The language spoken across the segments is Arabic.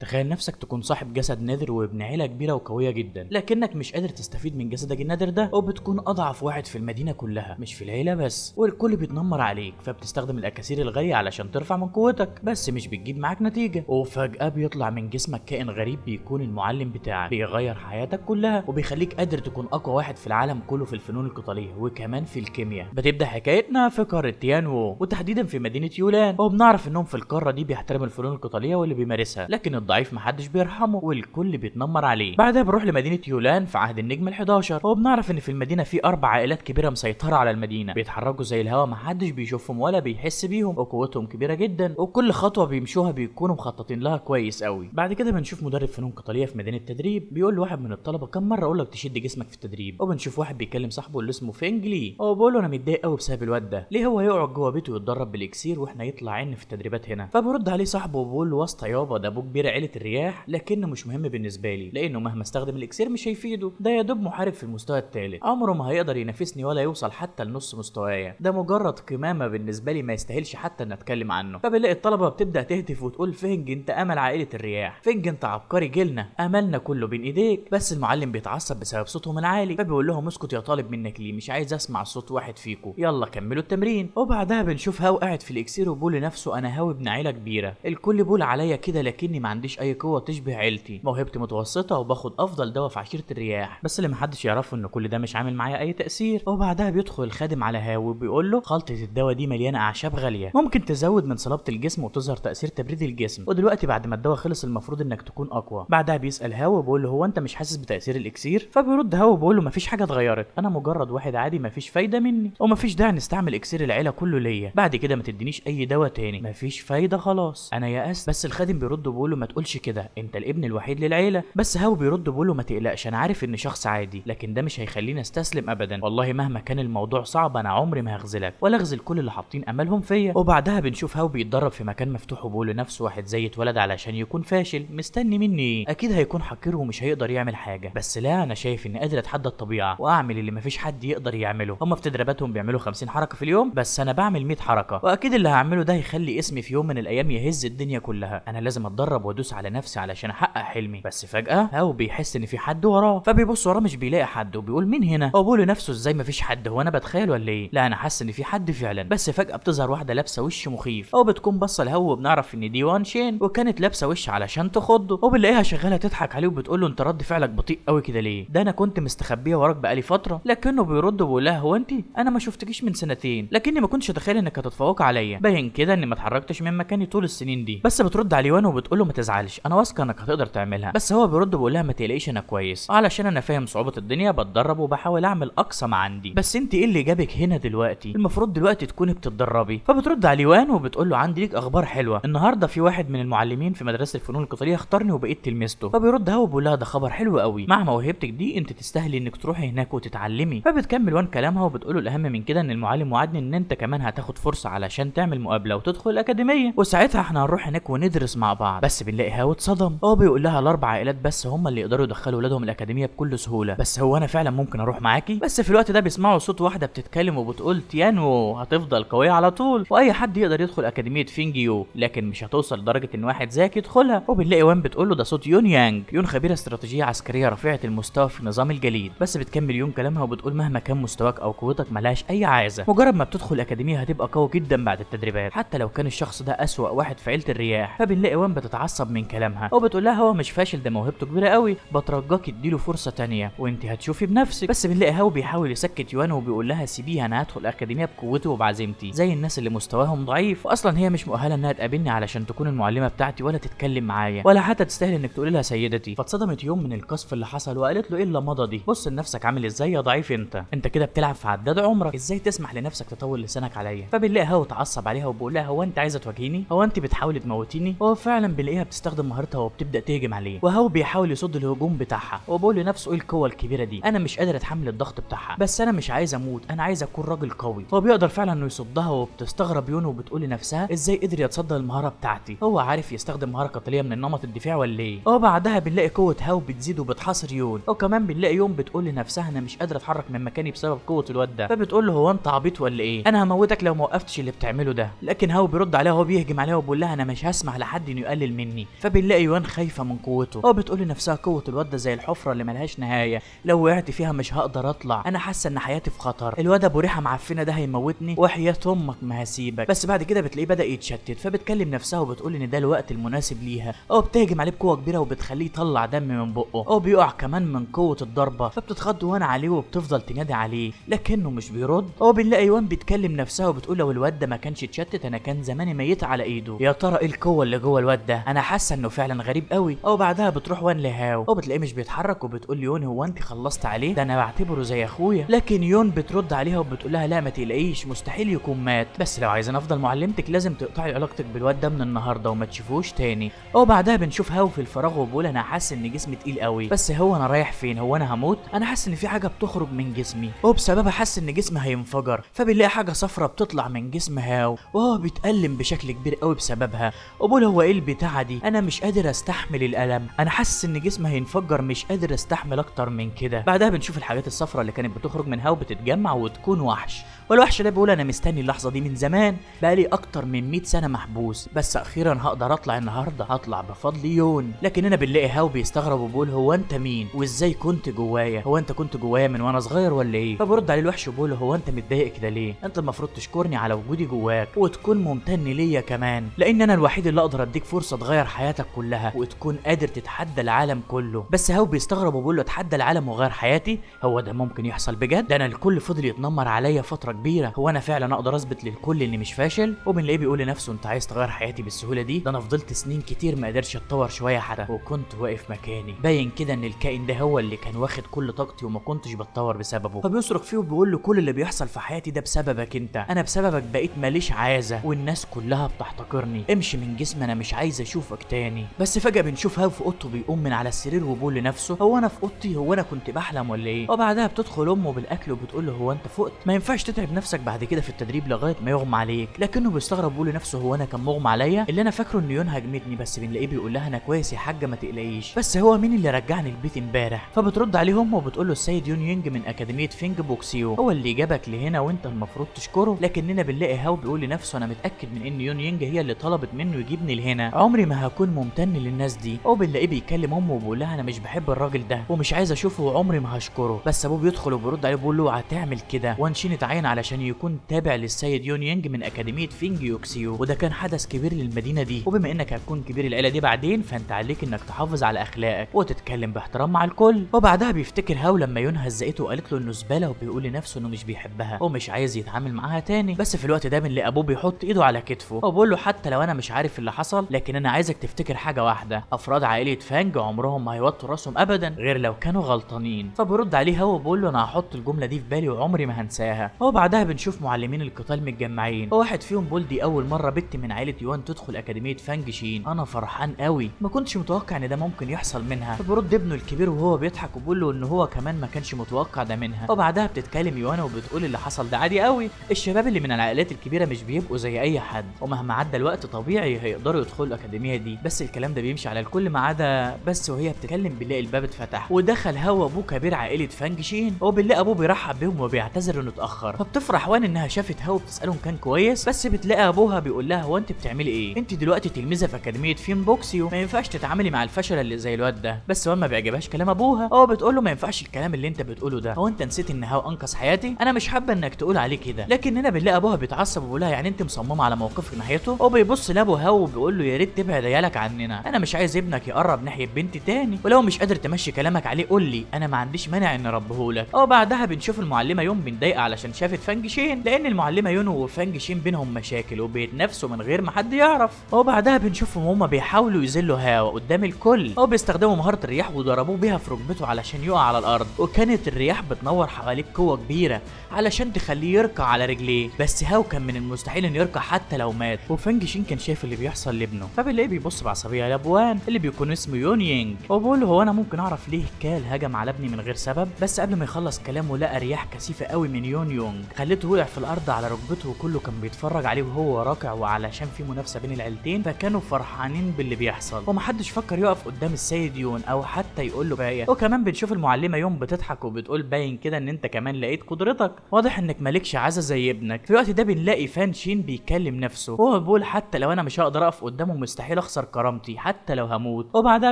تخيل نفسك تكون صاحب جسد نادر وابن عيلة كبيرة وقوية جدا، لكنك مش قادر تستفيد من جسدك النادر ده، وبتكون أضعف واحد في المدينة كلها مش في العيلة بس، والكل بيتنمر عليك، فبتستخدم الأكاسير الغالية علشان ترفع من قوتك، بس مش بتجيب معاك نتيجة. وفجأة بيطلع من جسمك كائن غريب بيكون المعلم بتاعك، بيغير حياتك كلها وبيخليك قادر تكون أقوى واحد في العالم كله في الفنون القتالية وكمان في الكيمياء. بتبدأ حكايتنا في قارة تيانو، وتحديدا في مدينة يولان، وبنعرف إنهم في القارة دي بيحترموا الفنون القتالية واللي بيمارسها، لكن الضعيف محدش بيرحمه والكل بيتنمر عليه. بعدها بنروح لمدينة يولان في عهد النجم ال11، وبنعرف ان في المدينة في 4 عائلات كبيرة مسيطرة على المدينة، بيتحركوا زي الهوا محدش بيشوفهم ولا بيحس بيهم، وقوتهم كبيرة جدا، وكل خطوة بيمشوها بيكونوا مخططين لها كويس قوي. بعد كده بنشوف مدرب فنون قتالية في مدينة تدريب بيقول لواحد من الطلبة كم مرة اقول لك تشد جسمك في التدريب، وبنشوف واحد بيكلم صاحبه اللي اسمه فينج لي، هو بيقول له انا متضايق قوي بسبب الواد ده، ليه هو يقعد جوه بيته يتدرب بالاكسير واحنا يطلع عين في التدريبات هنا. فبيرد عليه صاحبه وبيقول له واسطة يابا، ده ابوك كبير عيلة الرياح، لكنه مش مهم بالنسبه لي، لانه مهما استخدم الاكسير مش هيفيده، ده يا دوب محارب في المستوى الثالث، عمره ما هيقدر ينافسني ولا يوصل حتى لنص مستوايا، ده مجرد قمامه بالنسبه لي ما يستاهلش حتى ان اتكلم عنه. فبنلاقي الطلبه بتبدا تهتف وتقول فينج انت امل عائله الرياح، فينج انت عبقري جيلنا، املنا كله بين ايديك. بس المعلم بيتعصب بسبب صوتهم العالي، فبيقول لهم اسكت يا طالب، منك ليه مش عايز اسمع صوت واحد فيكم، يلا كملوا التمرين. وبعدها بنشوف هاو قاعد في الاكسير وبيقول لنفسه انا هاو ابن عيله كبيره، الكل بيقول عليا كده لكني ما عنديش اي قوه تشبه عيلتي، موهبتي متوسطه وباخد افضل دواء في عشيره الرياح، بس اللي محدش يعرفه ان كل ده مش عامل معايا اي تاثير. وبعدها بيدخل الخادم على هاو وبيقول له خلطه الدواء دي مليانه اعشاب غاليه ممكن تزود من صلابه الجسم وتظهر تاثير تبريد الجسم، ودلوقتي بعد ما الدواء خلص المفروض انك تكون اقوى. بعدها بيسال هاو وبيقول له هو انت مش حاسس بتاثير الاكسير؟ فبيرد هاو وبيقول له مفيش حاجه اتغيرت، انا مجرد واحد عادي مفيش فايده مني، ومفيش داعي نستعمل اكسير العيله كله ليا، بعد كده ما تدينيش اي دواء تاني، مفيش فايده خلاص انا يأست. بس الخادم بيرد وبيقول له ما تقولش كده، انت الابن الوحيد للعيله. بس هاو بيرد وبيقول له ما تقلقش، انا عارف اني شخص عادي، لكن ده مش هيخليني استسلم ابدا، والله مهما كان الموضوع صعب انا عمري ما هغزلك ولا اغزل كل اللي حاطين املهم فيا. وبعدها بنشوف هاو بيتدرب في مكان مفتوح وبيقول لنفسه واحد زي اتولد علشان يكون فاشل، مستني مني ايه؟ اكيد هيكون حقير ومش هيقدر يعمل حاجه، بس لا انا شايف اني قادر اتحدى الطبيعه واعمل اللي مفيش حد يقدر يعمله. هم في تدريباتهم بيعملوا 50 حركه في اليوم، بس انا بعمل 100 حركه، واكيد اللي هعمله ده هيخلي اسمي في يوم من الايام يهز الدنيا كلها، انا لازم اتدرب وادوس على نفسي علشان احقق حلمي. بس فجاه هاو بيحس ان في حد وراه، فبيبص وراه مش بيلاقي حد، وبيقول مين هنا؟ هو بيقول لنفسه ازاي مفيش حد، هو انا بتخيل ولا ايه؟ لا انا حاسس ان في حد فعلا. بس فجاه بتظهر واحده لابسه وش مخيف، او بتكون باصه لهو، وبنعرف ان دي وان شين، وكانت لابسه وش علشان تخضه، وبنلاقيها شغاله تضحك عليه وبتقول له انت رد فعلك بطيء قوي كده ليه؟ ده انا كنت مستخبيه وراك بقالي فتره. لكنه بيرد وبيقول لها هو انت انا ما شفتكيش من سنتين، لكني ما كنتش اتخيل انك هتتفوق عليا، باين كده اني ما اتحركتش من مكاني طول السنين دي. بس بترد على وان وبتقول له ما تزعلش، انا واثقه انك هتقدر تعملها. بس هو بيرد وبيقول لها ما تقلقيش انا كويس، علشان انا فاهم صعوبه الدنيا، بتدرب وبحاول اعمل اقصى ما عندي. بس انت ايه اللي جابك هنا دلوقتي؟ المفروض دلوقتي تكوني بتتدربي. فبترد على وان وبتقول له عندي ليك اخبار حلوه، النهارده في واحد من المعلمين في مدرسه الفنون القتاليه اختارني وبقيت تلميذته. فبيرد هو وبيقول لها ده خبر حلو قوي، مع موهبتك دي انت تستاهلي انك تروحي هناك وتتعلمي. فبتكمل وان كلامها وبتقول له الاهم من كده ان المعلم وعدني ان انت كمان هتاخد فرصه علشان تعمل مقابله وتدخل الاكاديميه، وساعتها احنا هنروح هناك وندرس مع بعض. بس بنلاقي هاو اتصدم، هو بيقول لها الاربع عائلات بس هم اللي يقدروا يدخلوا ولادهم الاكاديميه بكل سهوله، بس هو انا فعلا ممكن اروح معاكي؟ بس في الوقت ده بيسمعوا صوت واحده بتتكلم وبتقول تيانو هتفضل قويه على طول، واي حد يقدر يدخل اكاديميه فينجيو، لكن مش هتوصل لدرجه ان واحد زيك يدخلها. وبنلاقي وان بتقول له ده صوت يون يانج، يون خبيره استراتيجيه عسكريه رفيعه المستوى في نظام الجليد. بس بتكمل يون كلامها وبتقول مهما كان مستواك او قوتك ملهاش اي عازه، مجرد ما بتدخل الاكاديميه هتبقى قوي جدا بعد التدريبات، حتى لو كان الشخص ده اسوأ واحد في عيله الرياح. فبنلاقي وان بتتعصب من كلامها وبتقول لها هو مش فاشل، ده موهبته كبيره قوي، بترجاك اديله فرصه تانية وانت هتشوفي بنفسك. بس بنلاقي هاو بيحاول يسكت يوان وبيقول لها سيبيها، انا هدخل الاكاديميه بقوتي وبعزيمتي زي الناس اللي مستواهم ضعيف، واصلا هي مش مؤهله انها تقابلني علشان تكون المعلمه بتاعتي ولا تتكلم معايا ولا حتى تستاهل انك تقولي لها سيدتي. فاتصدمت يوم من القصف اللي حصل وقالت له ايه اللي مضى دي، بص لنفسك عامل ازاي يا ضعيف، انت كده بتلعب في عداد عمرك، ازاي تسمح لنفسك تطول لسانك عليا؟ فبنلاقي هاو اتعصب عليها وبيقول لها هو انت عايزه تواجهيني؟ هو انت بتحاولي تموتيني؟ هو فعلا بنلاقيها بتستخدم مهارتها وبتبدا تهجم عليه، وهاو بيحاول يصد الهجوم بتاعها وبيقول لنفسه ايه القوه الكبيره دي، انا مش قادر اتحمل الضغط بتاعها، بس انا مش عايز اموت، انا عايز اكون راجل قوي. هو بيقدر فعلا انه يصدها، وبتستغرب يون وبتقول لنفسها ازاي قدر يتصدى المهاره بتاعتي، هو عارف يستخدم مهاره قتاليه من النمط الدفاع ولا ايه؟ وبعدها بنلاقي قوه هاو بتزيد وبتحاصر يون، وكمان بنلاقي يون بتقول لنفسها انا مش قادره اتحرك من مكاني بسبب قوه الواد ده. فبتقول له هو انت عبيط ولا ايه؟ انا هموتك لو ما وقفتش اللي بتعمله ده. لكن هاو بيرد عليها وهو بيهجم عليها وبيقول لها انا مش هسمح لحد انه يقلل مني، فبنلاقي يوان خايفه من قوته، هو بتقول لنفسها قوه الواد ده زي الحفره اللي ملهاش نهايه، لو وقعت فيها مش هقدر اطلع، انا حاسه ان حياتي في خطر، الواد ابو ريحه معفنه ده هيموتني وحياه امك ما هسيبك. بس بعد كده بتلاقيه بدا يتشتت، فبتكلم نفسها وبتقول ان ده الوقت المناسب ليها، او بتهجم عليه بقوه كبيره وبتخليه يطلع دم من بقه، او بيقع كمان من قوه الضربه، فبتتخض يوان عليه وبتفضل تنادي عليه لكنه مش بيرد. او بنلاقي يوان بتكلم نفسها وبتقول لو الواد ده ما كانش اتشتت انا كان زماني ميت على ايده، يا ترى ايه القوه اللي جوه الواد ده، انا حاسه انه فعلا غريب قوي. او بعدها بتروح وان لهاو وبتلاقيه مش بيتحرك وبتقول يون هو انت خلصت عليه، ده انا بعتبره زي اخويا. لكن يون بترد عليها وبتقول لها لا ما تقلقيش، مستحيل يكون مات، بس لو عايزين افضل معلمتك لازم تقطعي علاقتك بالواد ده من النهارده وما تشوفوش تاني. او بعدها بنشوف هاو في الفراغ وبقول انا حاسس ان جسمي تقيل قوي، بس هو انا رايح فين، هو انا هموت، انا حاسس ان في حاجه بتخرج من جسمي وبسببها حاسس ان جسمي هينفجر. فبنلاقي حاجه صفرة بتطلع من جسم هاو وهو بيتألم بشكل كبير قوي بسببها، وبقول هو ايه البتاعه دي، انا مش قادر استحمل الالم، انا حاسس ان جسمي هينفجر، مش قادر استحمل اكتر من كده. بعدها بنشوف الحاجات الصفرة اللي كانت بتخرج من هاو بتتجمع وتكون وحش، والوحش ده بيقول انا مستني اللحظه دي من زمان، بقالي اكتر من 100 سنه محبوس، بس اخيرا هقدر اطلع النهارده، هطلع بفضل يون. لكن هنا بنلاقي هاو بيستغرب وبيقول هو انت مين وازاي كنت جوايا، هو انت كنت جوايا من وانا صغير ولا ايه؟ فبرد عليه الوحش وبيقول هو انت متضايق كده ليه، انت المفروض تشكرني على وجودي جواك وتكون ممتن ليا كمان، لان انا الوحيد اللي اقدر اديك فرصه تغير حياتك كلها وتكون قادر تتحدى العالم كله. بس هاو بيستغرب وبيقول له اتحدى العالم وغير حياتي، هو ده ممكن يحصل بجد؟ ده انا الكل فضل يتنمر عليا فتره كبيره، هو انا فعلا اقدر اثبت للكل اني مش فاشل؟ وبنلاقيه بيقول لنفسه انت عايز تغير حياتي بالسهوله دي؟ ده انا فضلت سنين كتير ما قدرش اتطور شويه حتى وكنت واقف مكاني، باين كده ان الكائن ده هو اللي كان واخد كل طاقتي وما كنتش بتطور بسببه. فبيصرخ فيه وبيقول له كل اللي بيحصل في حياتي ده بسببك انت، انا بسببك بقيت ماليش عازه والناس كلها بتحتقرني، امشي من جسمي انا مش عايز اشوفك تاني. بس فجاه بنشوف هاو في اوضته بيقوم من على السرير وبيقول لنفسه هو انا في اوضتي، هو انا كنت بحلم ولا ايه؟ وبعدها بتدخل امه بالاكل وبتقول له هو انت فقت، ما ينفعش تتعب نفسك بعد كده في التدريب لغايه ما يغمى عليك. لكنه بيستغرب وبيقول لنفسه هو انا كان مغمى عليا، اللي انا فاكره ان يون هاجمتني، بس بنلاقيه بيقول لها انا كويس يا حاجه ما تقلقيش، بس هو مين اللي رجعني البيت امبارح؟ فبترد عليه امه وبتقول له السيد يون يونج من اكاديميه فينج بوكسيو هو اللي جابك لهنا وانت المفروض تشكره. لكننا بنلاقي هاو بيقول لنفسه انا متاكد من ان يون يونج هي اللي طلبت منه يجيبني لهنا، عمري ما هكون ممتن للناس دي. وبنلاقيه بيكلم امه وبيقول لها انا مش بحب الراجل ده ومش عايز اشوفه وعمري ما هشكره. بس ابوه بيدخل وبيرد عليه بيقول له هتعمل كده، وان شين اتعين علشان يكون تابع للسيد يون يونج من اكاديميه فينج يوكسيو، وده كان حدث كبير للمدينه دي، وبما انك هتكون كبير العيله دي بعدين فانت عليك انك تحافظ على اخلاقك وتتكلم باحترام مع الكل. وبعدها بيفتكر هاو لما يون هزقته وقالت له انه زباله، وبيقول لنفسه انه مش بيحبها ومش عايز يتعامل معاها تاني. بس في الوقت ده بنلاقي ابوه بيحط ايده على كتفه وبيقول له حتى لو انا مش عارف اللي حصل لكن انا عايزك تفتكر حاجه واحده، افراد عائله فانج عمرهم ما هيوطوا راسهم ابدا غير لو كانوا غلطانين. فبيرد عليه هاو وبيقول له انا هحط الجمله دي في بالي وعمري ما هنساها. وبعدها بنشوف معلمين القتال متجمعين، وواحد فيهم بيقول دي اول مره بنت من عائله يوان تدخل اكاديميه فانج شين، انا فرحان قوي ما كنتش متوقع ان ده ممكن يحصل منها. فبيرد ابنه الكبير وهو بيضحك وبيقول له ان هو كمان ما كانش متوقع ده منها. وبعدها بتتكلم يوانا وبتقول اللي حصل ده عادي قوي، الشباب اللي من العائلات الكبيره مش بيبقوا زي اي حد ومهما عدى الوقت طبيعي هيقدروا يدخلوا الاكاديميه دي، بس الكلام ده بيمشي على الكل ما عدا بس. وهي بتتكلم بنلاقي الباب اتفتح ودخل هو ابوه كبير عائله فانج شين، وبنلاقي ابوه بيرحب بيهم وبيعتذر انه اتاخر. فبتفرح وان انها شافت هو بتساله كان كويس، بس بتلاقي ابوها بيقول لها هو انت بتعملي ايه؟ انت دلوقتي تلميذه في اكاديميه فين بوكسيو، ما ينفعش تتعاملي مع الفشل اللي زي الواد ده. بس وان ما بيعجبهاش كلام ابوها، هو بتقول له ما ينفعش الكلام اللي انت بتقوله ده، هو انت نسيت ان هو انقذ حياتي؟ انا مش حابه انك تقول عليه كده. لكن هنا بنلاقي ابوها بيتعصب وبيقول لها يعني انت مصممه على موقفك ناحيته؟ وبيبص لابو هاو وبيقول له يا ريت تبعد عيالك عننا، انا مش عايز ابنك يقرب ناحيه بنتي تاني، ولو مش قادر تمشي كلامك عليه قول لي، انا ما عنديش مانع ان اربهولك. وبعدها بنشوف المعلمه يون متضايقه علشان شافت فانج شين، لان المعلمه يون وفانج شين بينهم مشاكل وبيتنافسوا من غير ما حد يعرف. وبعدها بنشوفهم هما بيحاولوا يذلوا هاو قدام الكل، وبيستخدموا مهاره الرياح وضربوه بيها في ركبته علشان يقع على الارض، وكانت الرياح بتنور حواليه بقوه كبيره علشان تخليه يركع على رجليه، بس هاو كان من المستحيل انه يركع حتى لو مات. وفانج شين كان شايف اللي بيحصل لابنه، فبنلاقيه بيبص بعصبيه على ابوان اللي بيكون اسمه يون يينج، وبقول له هو انا ممكن اعرف ليه كال هجم على ابني من غير سبب؟ بس قبل ما يخلص كلامه لقى رياح كثيفه قوي من يون يونج، خلته وقع في الارض على ركبته وكله كان بيتفرج عليه وهو راكع، وعلشان في منافسه بين العيلتين فكانوا فرحانين باللي بيحصل ومحدش فكر يقف قدام السيد يون او حتى يقول له باية. وكمان بنشوف المعلمه يون بتضحك وبتقول باين كده ان انت كمان لقيت قدرتك، واضح انك مالكش عزة زي ابنك. في الوقت ده بنلاقي فان شين بيكلم نفسه وهو بيقول حتى لو انا مش هقدر اقف قدامه مستحيل اخسر كرامتي حتى لو هموت. وبعدها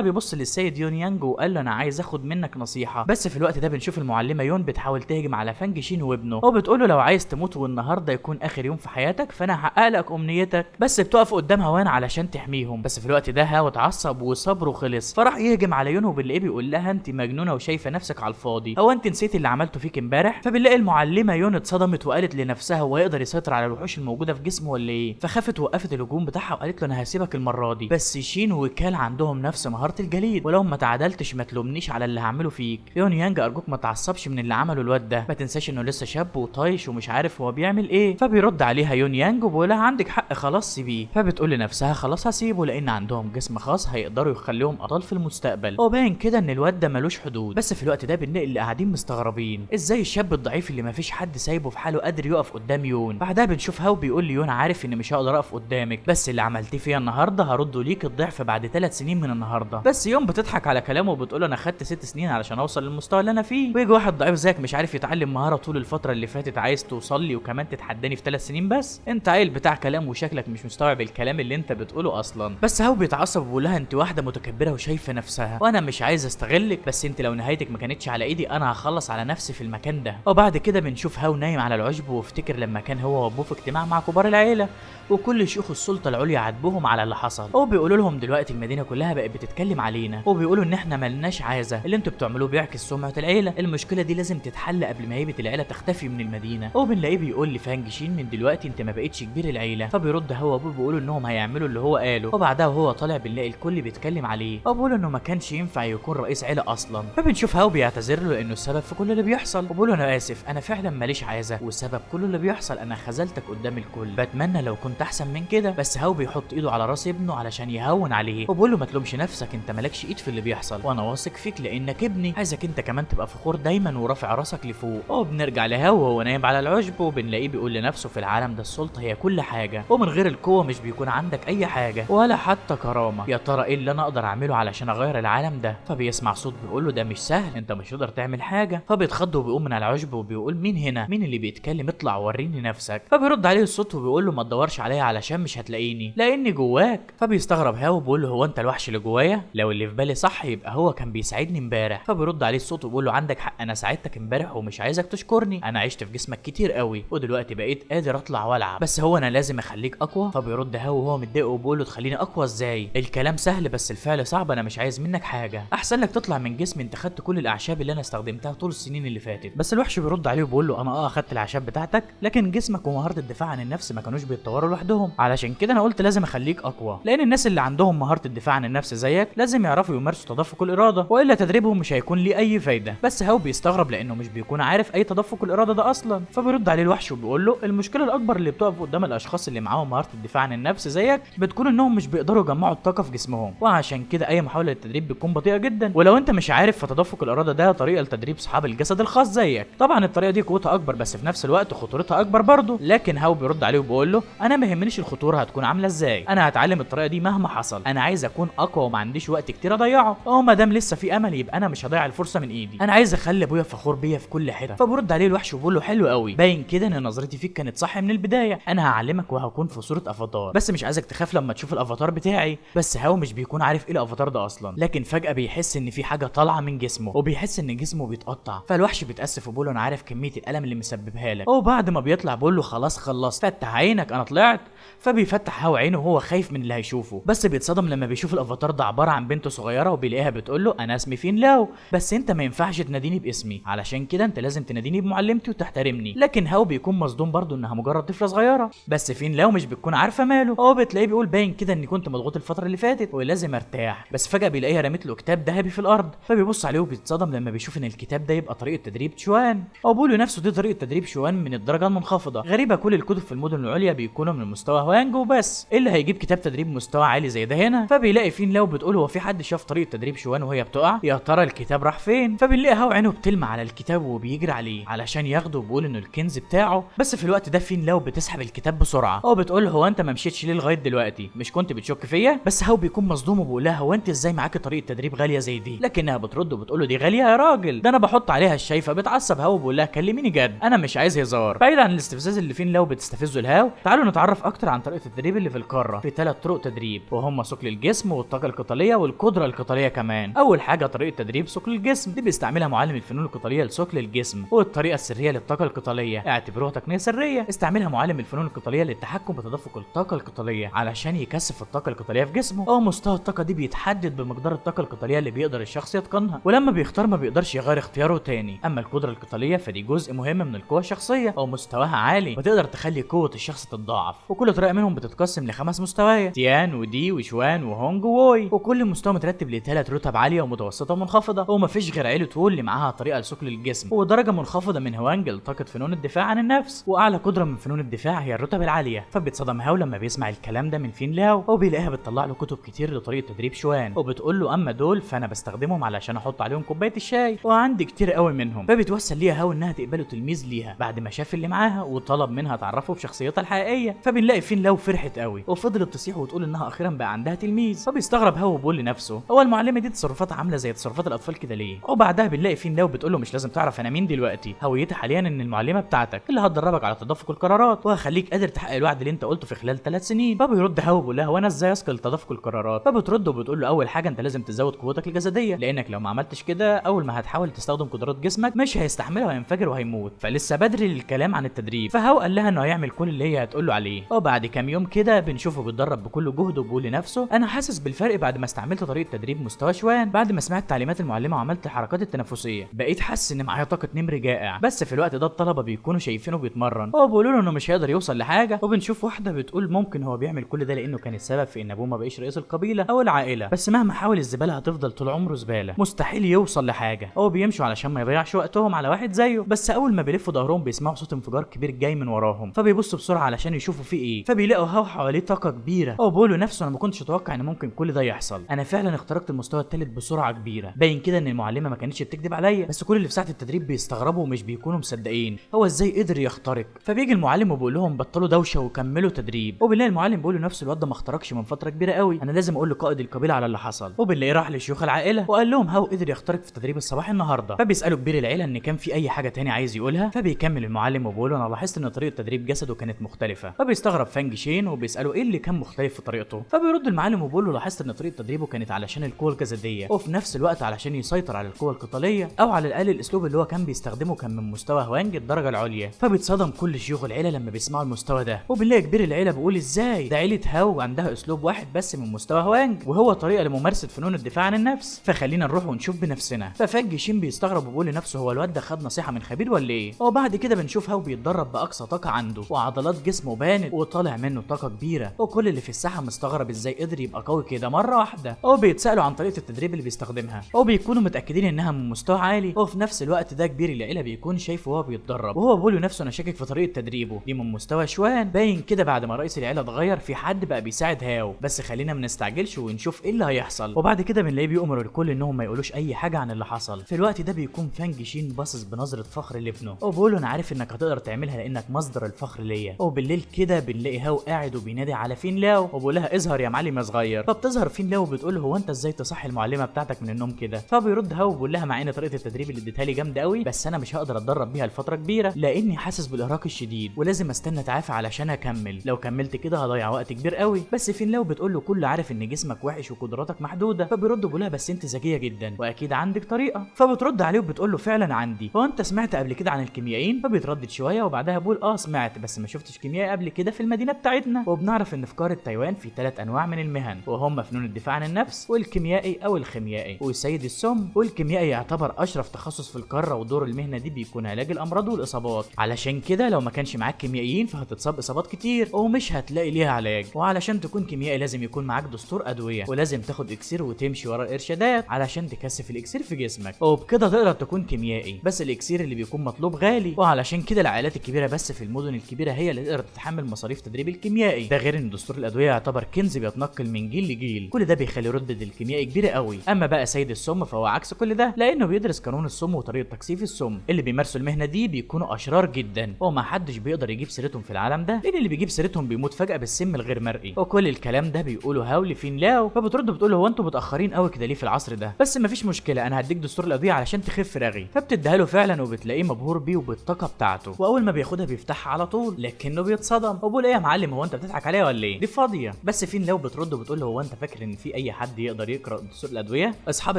بيبص للسيد يون يانج وقال له انا عايز اخد منك نصيحه. بس في الوقت ده بنشوف المعلمه يون بتحاول تهجم على فانج شين وابنه وبتقول له لو عايز تموت والنهارده يكون اخر يوم في حياتك فانا هحقق لك امنيتك، بس بتقف قدام هوان علشان تحميهم. بس في الوقت ده هاو اتعصب وصبره خلص فراح يهجم على يون وبنلاقيه بيقول لها انت مجنونه وشايفه نفسك على الفاضي، هو انت نسيت اللي عملته فيك امبارح؟ فبنلاقي المعلمه يون اتصدمت وقالت لنفسها هو يقدر يسيطر على الوحوش الموجوده في جسمه ولا ايه؟ فخافت ووقفت الهجوم بتاعها وقالت له انا هسيبك المره دي، بس شين وكال عندهم نفس مهاره الجليد ولو ما تعادلتش ما تلومنيش على اللي هعمله فيك. يون يانج ارجوك ما تعصبش من اللي عمله الواد ده، ما تنساش انه لسه شاب وطايش ومش عارف هو بيعمل ايه. فبيرد عليها يون يانج وبيقول لها عندك حق خلاص سيبيه. فبتقول لنفسها خلاص هسيبه لان عندهم جسم خاص هيقدروا يخليهم اطفال في المستقبل، وباين كده ان الواد ده ملوش حدود. بس في الوقت ده بنلاقي اللي قاعدين مستغربين ازاي الشاب الضعيف اللي مفيش حد سايبه في حاله قادر يقف قدام يون. بعدها بنشوف هاو بيقول ليون عارف ان مش هقدر اقف قدامك، بس اللي عملتيه فيا النهارده هرده ليك الضعف بعد 3 سنين من النهارده. بس يون بتضحك على كلامه وبتقول انا خدت 6 سنين علشان اوصل للمستوى اللي انا فيه، ويجي واحد ضعيف زيك مش عارف يتعلم مهاره طول الفتره اللي فاتت عايز توصل لي وكمان تتحداني في 3 سنين بس؟ انت عيل بتاع كلام وشكلك مش مستوعب الكلام اللي انت بتقوله اصلا. بس هاو بيتعصب وبيقول لها انت واحده متكبره وشايفه نفسها وانا مش عايز استغلك، بس انت لو نهايتك ما كانتش على ايدي انا هخلص على نفسي في المكان ده. وبعد كده بنشوف هاو نايم على العشب وافتكر لما كان هو وابوه في اجتماع مع كبار العيله وكل شيوخ السلطه العليا عاتبوهم على اللي حصل، وبيقولوا لهم دلوقتي المدينه كلها بقت بتتكلم علينا وبيقولوا ان احنا ملناش عازه، اللي انتوا بتعملوه بيعكس سمعه العيله، المشكله دي لازم تتحل قبل ما هيبه العيله تختفي من المدينه. وبنلاقيه بيقول لفانج شين من دلوقتي انت ما بقتش كبير العيله. فبيرد هو وابوه بيقولوا انهم هيعملوا اللي هو قاله. وبعدها وهو طالع بنلاقي الكل بيتكلم عليه وبيقولوا انه ما كانش ينفع يكون رئيس عيله اصلا. فبنشوف هاو بيعتذر له لانه السبب في كل اللي بيحصل وبيقول له انا اسف انا فعلا ماليش عازه والسبب كل اللي بيحصل انا خذلتك قدام الكل، بتمنى لو كنت احسن من كده. بس هاو بيحط ايده على راس ابنه علشان يهون عليه وبيقول له ما تلومش نفسك انت مالكش ايد في اللي بيحصل وانا واثق فيك لانك ابني، عايزك انت كمان تبقى فخور دايما ورافع راسك لفوق. وبنرجع لهاو وهو نايم على العشب وبنلاقيه بيقول لنفسه في العالم ده السلطه هي كل حاجه ومن غير القوه مش بيكون عندك اي حاجه ولا حتى كرامه، يا ترى ايه اللي انا اقدر اعمله علشان اغير العالم ده؟ فبيسمع صوت بيقول له ده مش سهل انت مش هتقدر تعمل حاجه. فبيتخض وبيقوم من على العشب وبيقول مين هنا؟ مين اللي بيتكلم؟ اطلع وريني نفسك. فبيرد عليه الصوت وبيقول له ما تدورش عليا علشان مش هتلاقيني لاني جواك. فبيستغرب هاو وبيقول له هو انت الوحش اللي جوايا؟ لو اللي في بالي صح يبقى هو كان بيساعدني امبارح. فبيرد عليه الصوت وبيقول له عندك حق انا ساعدتك امبارح ومش عايزك تشكرني، انا عشت في جسمك كتير قوي ودلوقتي بقيت قادر اطلع والعب، بس هو انا لازم اخليك اقوى. فبيرد هاو وهو متضايق وبيقول له تخليني اقوى ازاي؟ الكلام سهل بس الفعل صعب، انا مش عايز منك حاجه، احسن لك تطلع من جسمي، انت خدت كل الاعشاب اللي انا استخدمتها طول السنين اللي فاتت. بس الوحش بيرد عليه وبيقول له انا اخدت الاعشاب بتاعتك لكن جسمك ومهاره الدفاع عن النفس ما كانوش بيتطوروا لوحدهم، علشان كده انا قلت لازم اخليك اقوى، لان الناس اللي عندهم مهاره الدفاع عن النفس زيك لازم يعرفوا يمارسوا تدفق الاراده والا تدريبهم مش هيكون ليه اي فايده. بس هاو بيستغرب لانه مش بيكون عارف اي تدفق الاراده ده اصلا. فبيرد عليه الوحش وبيقول له المشكله الاكبر اللي بتقف قدام الاشخاص اللي معاهم مهاره الدفاع عن النفس زيك بتكون انهم مش بيقدروا يجمعوا الطاقه في جسمهم، وعشان كده اي محاوله للتدريب بتكون بطيئه جدا، ولو انت مش عارف فتدفق الاراده ده طريقه لتدريب اصحاب الجسد الخاص زيك. طبعا الطريقه دي قوتها اكبر بس في نفس الوقت خطورتها اكبر برضه، لكن هاو بيرد عليه وبيقول له انا ما يهمنيش الخطوره هتكون عامله ازاي، انا هتعلم الطريقه دي مهما حصل، انا عايز اكون اقوى وما عنديش وقت كتير اضيعه، ما دام لسه في امل يبقى انا مش هضيع الفرصه من ايدي، انا عايز اخلي ابويا فخور بيا في كل حته. فبرد عليه الوحش وبيقول له حلو قوي، باين كده ان نظرتي فيك كانت صح من البدايه، انا هعلمك وهكون في صوره افاتار، بس مش عايزك تخاف لما تشوف الافاتار بتاعي. بس هاو مش بيكون عارف ايه الافاتار ده اصلا، لكن فجاه بيحس ان في حاجه طالعه من جسمه وبيحس ان جسمه بيتقطع. فالوحش بيتاسف وبيقول له انا عارف كميه الالم اللي مسببها لك، وبعد ما بيطلع بيقول له خلاص خلصت، فتح عينك انا طلعت. فبيفتح هاو عينه وهو خايف من اللي هيشوفه، بس بيتصدم لما بيشوف الافاتار ده عباره عن بنت صغيره وبيلاقيها بتقول له انا اسمي فين لاو، بس انت ما ينفعش تناديني باسمي، علشان كده انت لازم تناديني بمعلمتي وتحترمني. لكن هاو بيكون مصدوم برضه انها مجرد طفله صغيره، بس فين لاو مش بتكون عارفه ماله، هو بتلاقيه بيقول باين كده اني كنت مضغوط الفتره اللي فاتت ولازم ارتاح. بس فجاه بيلاقيها رمت له كتاب ذهبي في الارض، فبيبص عليه وبيتصدم لما بيشوف ان الكتاب ده يبقى طريقه تدريب شوان، او بيقول لنفسه دي طريقه تدريب شوان من الدرجه المنخفضه. غريبه كل الكتب في المدن العليا بيكونوا من مستوى هوانج وبس، ايه اللي هيجيب كتاب تدريب مستوى عالي زي ده هنا؟ فبيلاقي فين لاو بتقول هو في حد شاف طريقه تدريب شوان وهي بتقع؟ يا ترى الكتاب راح فين؟ فبنلاقي هاو عينه بتلمع على الكتاب وبيجري عليه علشان ياخده وبيقول انه الكنز بتاعه. بس في الوقت ده فين لاو بتسحب الكتاب بسرعه، هو بتقول له هو انت ما مشيتش ليه لغايه دلوقتي؟ مش كنت بتشك فيا؟ بس هاو بيكون مصدوم وبيقول لها هو انت ازاي معاكي طريقه تدريب غاليه زي دي؟ لكنها بترد وبتقول له دي غاليه يا راجل، ده انا بحط عليها الشايفه. بتعصب هاو وبيقول لها كلميني جد، انا مش عايز هزار. بعيد عن الاستفزاز اللي فين لاو بتستفزه الهاو، تعالوا نتعرف اكتر عن طريقه التدريب اللي في القاره. في 3 طرق تدريب وهم ثقل الجسم والطاقه القتاليه والقدره القتاليه كمان. اول حاجه طريقه تدريب ثقل الجسم، دي بيستعملها معلم الفنون القتاليه لثقل الجسم، والطريقه السريه للطاقه القتاليه، اعتبروها تقنيه سريه استعملها معلم الفنون القتاليه للتحكم بتدفق الطاقه القتاليه علشان يكثف الطاقه القتاليه في جسمه. او مستوى الطاقه دي بيتحدد بمقدار الطاقه القتاليه اللي بيقدر الشخص يتقنها، ولما بيختار ما بيقدرش يغير اختياره تاني. اما القدره القتاليه فدي جزء مهم من القوه الشخصيه او مستواها عالي وتقدر تخلي قوه الشخص تتضاعف. وكل طريقه منهم بتتقسم ل5 مستويات، تيان ودي وشوان وهونج ووي، وكل مستوى مترتب ل3 رتب عاليه ومتوسطه ومنخفضه. ومفيش غير عيله وول اللي معاها طريقه لثقل الجسم، ودرجه منخفضه من هوانج لطاقه فنون الدفاع عن النفس، واعلى قدره من فنون الدفاع هي الرتب العاليه. فبيتصدم هاو لما بيسمع الكلام ده من فين لاو، وبيلاقيها بتطلع له كتب كتير لطريقه تدريب شوان، وبتقول له اما دول فانا بستخدمهم علشان احط عليهم كوبايه الشاي وعندي كتير قوي منهم. فبتوسل ليها هاو انها تقبله تلميذ ليها بعد ما شاف اللي معاها وطلب منها تعرفه بشخصيتها الحقيقيه. فبنلاقي فين لاو فرحت قوي وفضلت تصيح وتقول انها اخيرا بقى عندها تلميذ. فبيستغرب هاو وبيقول لنفسه هو المعلمه دي تصرفاتها عامله زي تصرفات الاطفال كده ليه؟ وبعدها بنلاقي فين لاو بتقول له مش لازم تعرف انا مين دلوقتي، هويتي حاليا ان المعلمه بتاعتك اللي هتدربك على تدفق القرارات وهخليك قادر تحقق الوعد اللي انت قلته في خلال 3 سنين. فبيرد هاو وبيقول لها وانا ازاي اثقل تدفق القرارات؟ فبترد وبتقول له اول حاجه انت لازم تزود قوتك الجسديه، لانك لو ما عملتش كده اول ما هتحاول تستخدم قدرات جسمك مش هيستحملها وهينفجر وهيموت. فلسه بدري للكلام عن التدريب. فهاو قال لها انه هيعمل كل اللي هي هتقول له عليه. وبعد كام يوم كده بنشوفه بيتدرب بكل جهد وبيقول لنفسه انا حاسس بالفرق بعد ما استعملت طريقه تدريب مستوى شوان، بعد ما سمعت تعليمات المعلمه وعملت الحركات التنافسيه بقيت حاسس ان معايا طاقه نمر جائع. بس في الوقت ده الطلبه بيكونوا شايفينه بيتمرن وبيقولوا له انه مش هيقدر يوصل لحاجه. وبنشوف واحده بتقول ممكن هو بيعمل كل ده لانه كان السبب في ان ابوه ما بقيش رئيس القبيله او العائله، بس مهما حاول الزباله هتفضل طول عمره زباله، مستحيل يوصل لحاجه. هو بيمشوا علشان ما يضيعش وقتهم على واحد زيه. بس اول ما بيلفوا ظهرهم بيسمعوا صوت انفجار كبير جاي من وراهم، فبيبصوا بسرعه علشان يشوفوا فيه ايه. فبيلاقوا هاو حواليه طاقه كبيره. هو بيقول لنفسه انا ما كنتش اتوقع ان ممكن كل ده يحصل، انا فعلا اخترقت المستوى الثالث بسرعه كبيره. باين كده ان المعلمه ما كانتش بتكذب عليا، بس كل اللي في ساعه التدريب بيستغربوا ومش بيكونوا مصدقين هو ازاي قدر يخترق. فبيجي المعلم وبيقول لهم بطلوا دوشه وكملوا تدريب. وبنلاقي المعلم بيقول لنفسه الواد ده ما اخترقش من فتره كبيره قوي، انا لازم اقول لقائد القبيله على اللي حصل. وبنلاقيه راح لشيوخ العائله وقال لهم هاو قدر يخترق في تدريب الصباح النهارده. فبيسالوا كبير العيله ان كان في اي حاجه تاني عايز يقولها. فبيكمل المعلم وبيقول انا لاحظت ان طريقه تدريب جسده كانت مختلفه. فبيستغرب فانج شين وبيساله ايه اللي كان مختلف في طريقته. فبيرد المعلم وبيقول له لاحظت ان طريقه تدريبه كانت علشان القوه الجسديه وفي نفس الوقت علشان يسيطر على القوه القتاليه، او على الاقل الاسلوب اللي هو كان بيستخدمه كان من مستوى هوانج الدرجه العليا. فبيتصدم كل شيوخ العيله لما بيسمعوا المستوى ده. وبنلاقي كبير العيله بيقول ازاي ده عيله هاو عندها اسلوب واحد بس من مستوى هوانج وهو طريقه لممارسه فنون الدفاع عن النفس، فخلينا نروح ونشوف بنفسنا. ففانج شين بيستغرب وبيقول لنفسه هو الواد ده خد نصيحه من خبير ولا ايه؟ وبعد كده بنشوف هاو بيتدرب باقصى طاقه عنده وعضلات جسمه بانت وطالع منه طاقه كبيره، وكل اللي في الساحه مستغرب ازاي قدر يبقى قوي كده مره واحده. وبيتسالوا عن طريقه التدريب اللي بيستخدمها وبيكونوا متاكدين انها من مستوى عالي. وفي نفس الوقت ده كبير العيله بيكون شايفه وهو بيتدرب وهو بيقول لنفسه انا شاكك في طريقه تدريبه دي من مستوى شوان. باين كده بعد ما رئيس العيله اتغير في حد بقى بيساعد هاو، بس خلينا ما نستعجلش ونشوف ايه اللي هيحصل. وبعد كده بنلاقيه بيأمر الكل انهم ما يقولوش اي حاجه عن اللي حصل. في الوقت ده بيكون فانج شين باصص بنظره فخر لابنه وبيقول له انا عارف انك هتقدر تعملها لانك مصدر الفخر ليا. وبالليل كده بنلاقي هاو قاعد وبينادي على فين لاو وبيقول لها اظهر يا معلم يا صغير. فبتظهر فين لاو وبتقول له هو انت ازاي تصحي المعلمه بتاعتك من النوم كده؟ فبيرد هاو وبيقول لها مع ان طريقه التدريب اللي اديتها لي جامده قوي بس انا مش هقدر اتدرب بيها لفتره كبيره لاني حاسس بالارهاق الشديد ولازم استنى اتعافى علشان اكمل، لو كملت كده هضيع وقت كبير قوي. بس فين لاو بتقول له كل عارف ان جسمك وحش وقدراتك محدوده. فبيرد بيقول لها بس انت ذكيه جدا واكيد عندك طريقه. فبترد عليه وبتقول له فعلا عندي. هو انت سمعت قبل كده عن الكيميائيين؟ فبيتردد شويه وبعدها بيقول سمعت بس ما شفتش كيميائي قبل كده في المدينه بتاعتنا. وبنعرف ان في قاره تايوان في 3 انواع من المهن وهم فنون الدفاع عن النفس والكيميائي او الخيميائي والسيد السم. والكيميائي يعتبر اشرف تخصص في القاره ودور المهنه دي بيكون علاج الامراض والاصابات، علشان كده لو ما كانش معاك كيميائيين فهتتصاب اصابات كتير ومش هتلاقي ليها علاج. وعلشان تكون كيميائي لازم يكون معاك دستور ادويه ولازم تاخد اكسير وتمشي ورا الارشادات علشان تكثف الاكسير في جسمك وبكده تقدر تكون كيميائي. بس الاكسير اللي بيكون مطلوب غالي وعلشان كده العائلات الكبيره بس في المدن الكبيره هي اللي تقدر تتحمل مصاريف تدريب الكيميائي. ده غير ان دستور الادويه يعتبر كنز بيتنقل من جيل لجيل، كل ده بيخلي رتبه الكيميائي كبيره قوي. اما بقى سيد السم فهو عكس كل ده لانه بيدرس قانون السم وطريقه تكثيف السم. اللي بيمارسوا المهنه دي بيكونوا اشرار جدا وما حدش بيقدر يجيب سيرتهم في العالم ده، لان اللي بيجيب سيرتهم بيموت فجاه بالسم الغير مرئي. وكل الكلام ده بيقوله هاو لفين لاو، فبترد بتقول هو انتوا متاخرين قوي كده ليه في العصر ده؟ بس مفيش مشكله، انا هديك دستور الادويه علشان تخف رغي. فبتديها له فعلا وبتلاقيه مبهور بيه وبالطاقه بتاعته، واول ما بياخدها بيفتحها على طول لكنه بيتصدم وبيقول ايه يا معلم، هو انت بتضحك عليا ولا ايه؟ دي فاضيه. بس فين لاو بترد وبتقول له هو انت فاكر ان في اي حد يقدر يقرا دستور الادويه؟ اصحاب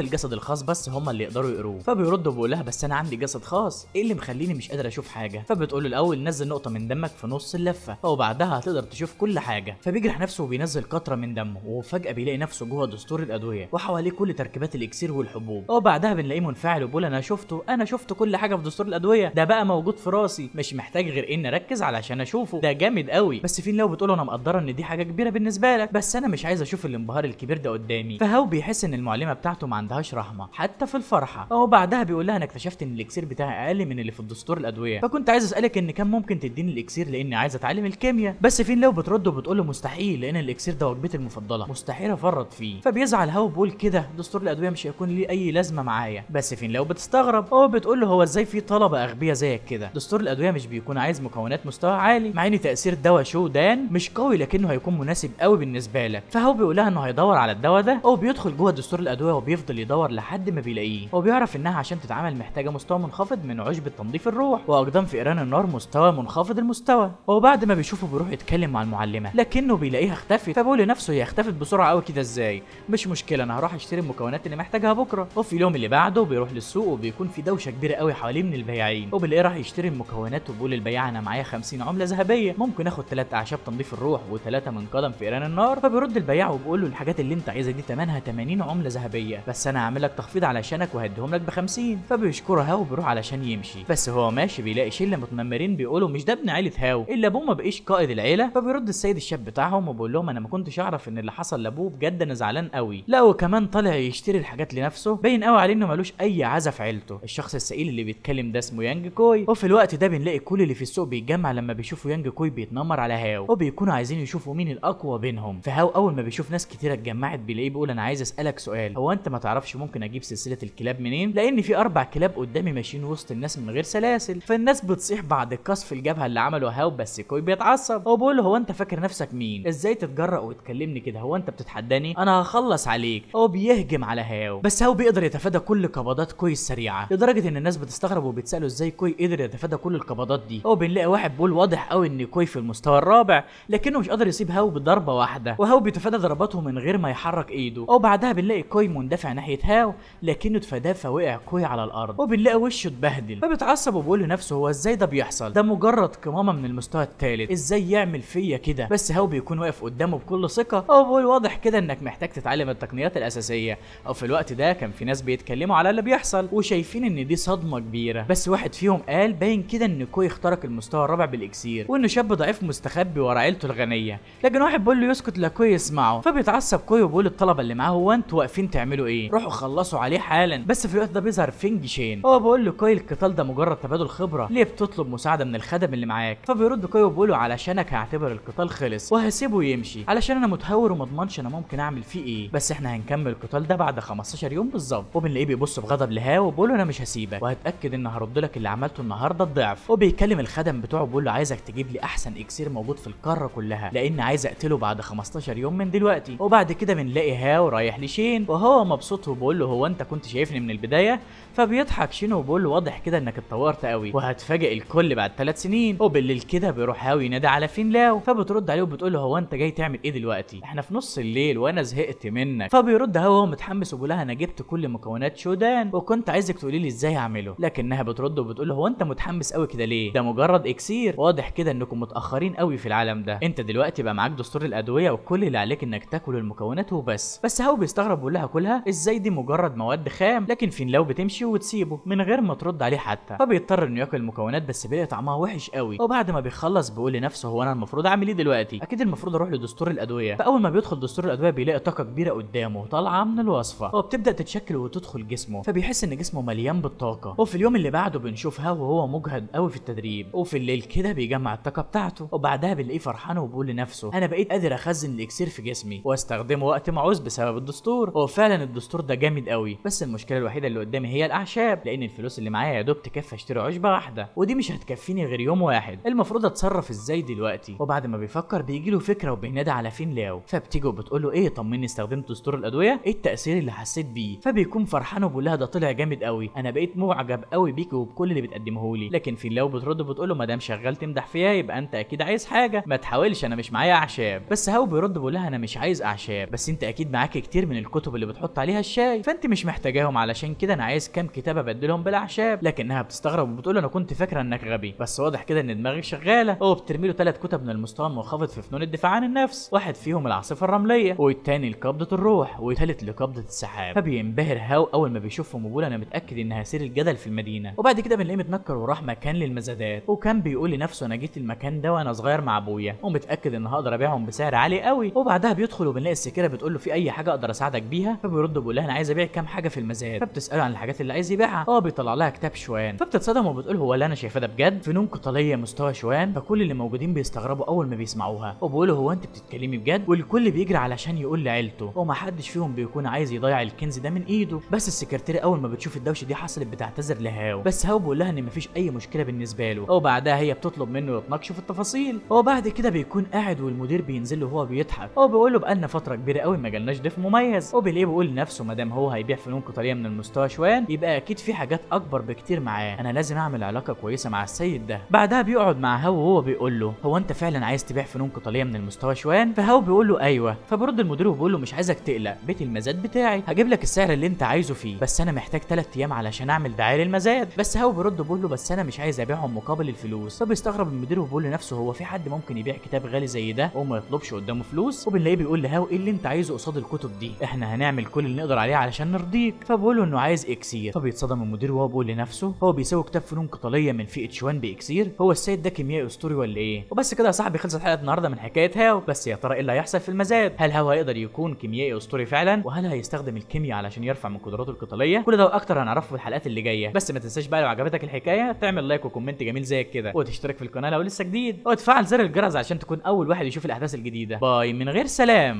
الجسد الخاص بس هم اللي يقدروا يقروه. فبيرد وبيقول لها بس انا عندي جسد خاص، ايه اللي مخليني مش قادر اشوف حاجه؟ فبتقول له الاول نزل نقطه من دمك في نص اللفه وبعدها هتقدر تشوف كل حاجه. فبيجرح نفسه وبينزل قطره من دمه وفجاه بيلاقي نفسه جوه دستور الادويه وحواليه كل تركيبات الاكسير والحبوب. وبعدها بنلاقيه منفعل وبيقول انا شفت كل حاجه في دستور الادويه، ده بقى موجود في راسي، مش محتاج غير اني اركز علشان اشوفه، ده جامد قوي. بس فين لو بتقول انا مقدره ان دي حاجه كبيره بالنسبه لك، بس انا مش عايز اشوف الانبهار الكبير ده قدامي. فهو بيحس ان المعلمه بتاعته ما عندهاش رحمه حتى في الفرحه. وبعدها بيقول لها انا اكتشفت ان الاكسير بتاعي اقل من اللي في الدستور الادويه، فكنت عايز اسالك ان كان ممكن تديني الاكسير لاني عايز اتعلم الكيمياء. بس فين لو بترد وبتقول له مستحيل، لان الاكسير ده وجبتي المفضله، مستحيل افرط فيه. فبيزعل هو بيقول كده دستور الادويه مش هيكون ليه اي لازمه معايا. بس فين لو بتستغرب وبتقول له هو ازاي في طلبه اغبياء زيك كده؟ دستور الادويه مش بيكون عايز مكونات مستوى عالي، مع ان تاثير دواء شودان مش قوي لكنه هيكون مناسب قوي بالنسبه لك. فهو بيقول لها انه هيدور على الدواء ده وبيدخل جوه دستور الادويه وبيفضل يدور لحد ما بيلاقيه. وبيعرف انها عشان تتعامل محتاجه مستوى منخفض من عشبه تنظيف الروح واقدام فئران النار مستوى منخفض المستوى. وبعد ما بيشوفه بيروح يتكلم مع المعلمه لكنه بيلاقيها اختفت. فبيقول لنفسه هي اختفت بسرعه قوي كده ازاي؟ مش مشكله، انا هروح اشتري المكونات اللي محتاجها بكره. وفي اليوم اللي بعده بيروح للسوق وبيكون في دوشه كبيره قوي حواليه من البياعين، وبيلاقيه راح يشتري المكونات وبيقول للبياع انا معايا 50 عمله ذهبيه، ممكن اخد 3 اعشاب تنظيف الروح و3 من قدم فئران النار. فبيرد البياع وبيقول له الحاجات اللي انت عايزها دي ثمنها 80 عمله ذهبيه، بس انا هعمل لك تخفيض علشانك وهديهم لك ب 50. فبيشكره هاو وبيروح علشان يمشي. بس هو ماشي بيلاقي شله متنمرين بيقولوا مش ده ابن عيله هاو، الا ابوه ما بقيش قائد العيله. فبيرد السيد الشاب بتاعهم وبيقول لهم انا ما كنتش اعرف ان اللي حصل لابوه، بجد انا زعلان قوي. لا وكمان طالع يشتري الحاجات لنفسه، باين قوي عليه انه ملوش اي عزا في عيلته. الشخص السئيل اللي بيتكلم ده اسمه يانج كوي. وفي الوقت ده بنلاقي كل اللي في السوق بيتجمع لما بيشوفوا يانج كوي بيتنمر على هاو، وبيكونوا عايزين يشوفوا مين الاقوى بينهم. فهاو اول ما بيشوف ناس كتيره اتجمعت بيلاقيه بيقول انا عايز اسالك سؤال، هو انت ما تعرفش ممكن اجيب سلسله الكلاب منين؟ لان في 4 كلاب قدامي ماشيين وسط الناس من غير سلاسل. فالناس بتصيح بعد قصف الجبهه اللي عمله هاو، بس كوي بيتعصب وبيقول له هو انت فاكر نفسك مين؟ ازاي تتجرأ وتكلمني كده؟ هو انت بتتحداني؟ انا هخلص عليك. هو بيهجم على هاو، بس هاو بيقدر يتفادى كل قبضات كوي السريعه، لدرجه ان الناس بتستغرب وبتساله ازاي كوي قدر يتفادى كل القبضات دي. هو بنلاقي واحد بيقول واضح قوي ان كوي في المستوى الرابع لكنه مش قادر يصيب هاو بضربه واحده، وهاو بيتفادى ضرباته من غير ما يحرك ايده. وبعدها بنلاقي كوي مندفع ناحيه هاو لكنه اتفاداه فوقع كوي على الارض، وبنلاقي وشه اتبهدل. فبيتعصب وبيقول لنفسه هو ازاي ده بيحصل؟ ده مجرد قمامه من المستوى الثالث، ازاي يعمل فيا كده؟ بس هاو بيكون واقف قدامه بكل ثقه وبيقول واضح كده انك محتاج تتعلم التقنيات الاساسيه. او في الوقت ده كان في ناس بيتكلموا على اللي بيحصل وشايفين ان دي صدمه كبيره، بس واحد فيهم قال باين كده ان كوي اخترق المستوى الرابع بالاكسير وانه شاب ضعيف مستخبي ورا عيلته الغنيه. لكن واحد بيقول له يسكت لكوي يسمعه. فبيتعصب كوي وبيقول الطلبه اللي معاه هو انتوا واقفين تعملوا ايه؟ روحوا خلصوا عليه حالا. بس في الوقت ده بيظهر فينج شين، هو بيقول له كوي القتال ده مجرد تبادل خبره، ليه بتطلب مساعده من الخدم اللي معاك؟ فبيرد كوي وبيقول له علشانك هعتبر القتال خلص وهسيبه يمشي علشان انا متهور وما اضمنش انا ممكن اعمل فيه ايه، بس احنا هنكمل القتال ده بعد 15 يوم بالظبط. وبنلاقيه بيبص بغضب لهاو وبيقول له انا مش هسيبك وهتاكد ان هرد لك اللي عملته النهارده الضعف. وبيكلم الخدم بتوعه بيقول له عايزك تجيب لي احسن اكسير موجود في القاره كلها لان عايز اقتله بعد 15 يوم من دلوقتي. وبعد كده بنلاقي هاو رايح لشين وهو مبسوط وبيقول له هو انت كنت شايفني من البدايه؟ فبيضحك شين وبيقول له واضح كده انك اتطورت قوي وهتفاجئ الكل بعد 3 سنين. وبالليل كده بيروح هاو ينادي على فين لاو، فبترد عليه وبتقول له هو انت جاي تعمل ايه دلوقتي؟ احنا في نص الليل وانا زهقت منك. فبيرد هاو وهو متحمس وبيقول لها انا جبت كل مكونات شودان وكنت عايزك تقولي لي ازاي اعمله. لكنها بترد وبتقول له هو انت متحمس قوي كده ليه؟ ده مجرد اكسير، واضح كده انكم متاخرين قوي في العالم ده، انت دلوقتي بقى معاك دستور الادويه وكل اللي عليك انك تاكل المكونات وبس. بس هاو بيستغرب ويقول لها كلها ازاي؟ دي مجرد مواد خام. لكن فين لاو بتمشي وتسيبه من غير ما ترد عليه حتى، فبيضطر انه ياكل المكونات بس بيلاقي طعمها وحش قوي. وبعد ما بيخلص بيقول لنفسه هو انا المفروض اعمل ايه دلوقتي؟ اكيد المفروض اروح لدستور الادويه. فاول ما بيدخل دستور الادويه بيلاقي طاقه كبيره قدامه طالعه من الوصفه وبتبدا تتشكل وتدخل جسمه، فبيحس ان جسمه مليان بالطاقه. وفي اليوم اللي بعده بنشوف هاو وهو مجهد قوي في التدريب، وفي الليل كده بيجمع الطاقه بتاعته وبعدها بنلاقيه فرحان وبيقول لنفسه انا بقيت قادر اخزن الاكسير في جسمي واستخدمه وقت ما عاوز بسبب الدستور. هو فعلا الدستور ده جامد قوي، بس المشكله الوحيده اللي قدامي هي الاعشاب، لان الفلوس اللي معايا يا دوب تكفي اشتري عشبه واحده، ودي مش هتكفيني غير يوم واحد، المفروض اتصرف ازاي دلوقتي؟ وبعد ما بيفكر بيجي له فكره وبينادي على فين لاو، فبتيجي وبتقول له ايه طمني استخدمت دستور الادويه، ايه التاثير اللي حسيت بيه؟ فبيكون فرحان وبيقول لها ده طلع جامد قوي، انا بقيت معجب قوي بيكي وبكل اللي بتقدمه لي. لكن فين لاو بترد وبتقول له ما دام شغال تمدح فيها يبقى انت اكيد عايز حاجه، ما تحاولش انا مش معايا اعشاب. بس هاو بيرد بيقول لها انا مش عايز اعشاب، بس انت اكيد معاكي كتير من الكتب اللي بتحط عليها الشاي، فانت مش محتاجاهم، علشان كده انا عايز كام كتاب ابدلهم بالاعشاب. لكنها بتستغرب وبتقول انا كنت فاكره انك غبي، بس واضح كده ان دماغك شغاله. وبترمي له 3 كتب من المستوى المنخفض في فنون الدفاع عن النفس، واحد فيهم العاصفه الرمليه، والتاني لقبضه الروح، والثالث لقبضه السحاب. فبينبهر هاو اول ما بيشوفهم وبيقول انا متاكد ان هيصير الجدل في المدينه. وبعد كده بنلاقيه متنكر وراح مكان للمزادات، وكان بيقول لنفسه انا جيت المكان ده وانا صغير مع ابويا ومتاكد ان هقدر ابيعهم بسعر عالي قوي. وبعدها بيدخل وبنلاقي السكيره بتقول له في اي حاجه اقدر اساعدك بيها؟ فبيرد بيقول لها انا عايز ابيع كام حاجه في المزاد. فبتساله عن الحاجات اللي عايز يبيعها، هو بيطلع لها كتاب شوان. فبتتصدم وبتقول هو اللي انا شايفاه ده بجد فنون قتاليه مستوى شوان؟ فكل اللي موجودين بيستغربوا اول ما بيسمعوها وبيقولوا هو انت بتتكلمي بجد؟ والكل بيجري علشان يقول لعيلته، ومحدش فيهم بيكون عايز يضيع الكنز ده من ايده. بس السكرتيره اول ما بتشوف الدوشه دي حصلت بتعتذر لهاو، بس هاو بيقول لها ان مفيش اي مشكله بالنسبه له، وبعدها هي بتطلب منه يتناقشوا في التفاصيل. وبعد كده بيكون قاعد والمدير بينزل له وهو بيضحك، هو بيقول له بقالنا فتره كبيره قوي ما جالناش ضيف مميز. وبيلاقيه بيقول لنفسه ما دام هو هيبيع فنون قتاليه من المستوى شوان يبقى اكيد في حاجات اكبر بكتير معاه، انا لازم اعمل علاقه كويسه مع السيد ده. بعدها بيقعد مع هاو وهو بيقول له هو انت فعلا عايز تبيع فنون قتاليه من المستوى شوان؟ فهاو بيقول له ايوه. فبرد المدير وبيقول له مش عايزك تقلق، بيت المزاد بتاعي هجيب لك السعر اللي انت عايزه فيه، بس انا محتاج 3 ايام علشان اعمل دعايه للمزاد. بس هاو بيرد وبيقول له بس انا مش عايز ابيعهم مقابل الفلوس. فبيستغرب المدير وبيقول لنفسه هو في حد ممكن يبيع كتاب غالي زي ده وما يطلبش قدامه فلوس؟ وبنلاقيه بيقول لهاو ايه اللي انت عايزه قصاد الكتب دي؟ احنا هنعمل كل اللي نقدر عليه علشان نرضيك. فبقول له انه عايز اكسير. فبيتصدم المدير وهو بيقول لنفسه هو بيساوي كتاب فنون قتاليه من فئه شوان باكسير؟ هو السيد ده كيميائي اسطوري ولا ايه؟ وبس كده يا صاحبي خلصت حلقه النهارده من حكايه هاو. بس يا ترى ايه اللي هيحصل في المزاد؟ هل هاو هيقدر يكون كيميائي اسطوري فعلا؟ وهل هيستخدم الكيمياء علشان يرفع من قدراته القتاليه؟ كل ده واكتر هنعرفه في الحلقات اللي جايه. بس ما تنساش بقى لو عجبتك الحكايه تعمل لايك وكومنت جميل زيك كده، وتشترك في القناه لو لسه جديد، وتفعل زر الجرس عشان تكون اول واحد يشوف الاحداث الجديده. باي من غير سلام.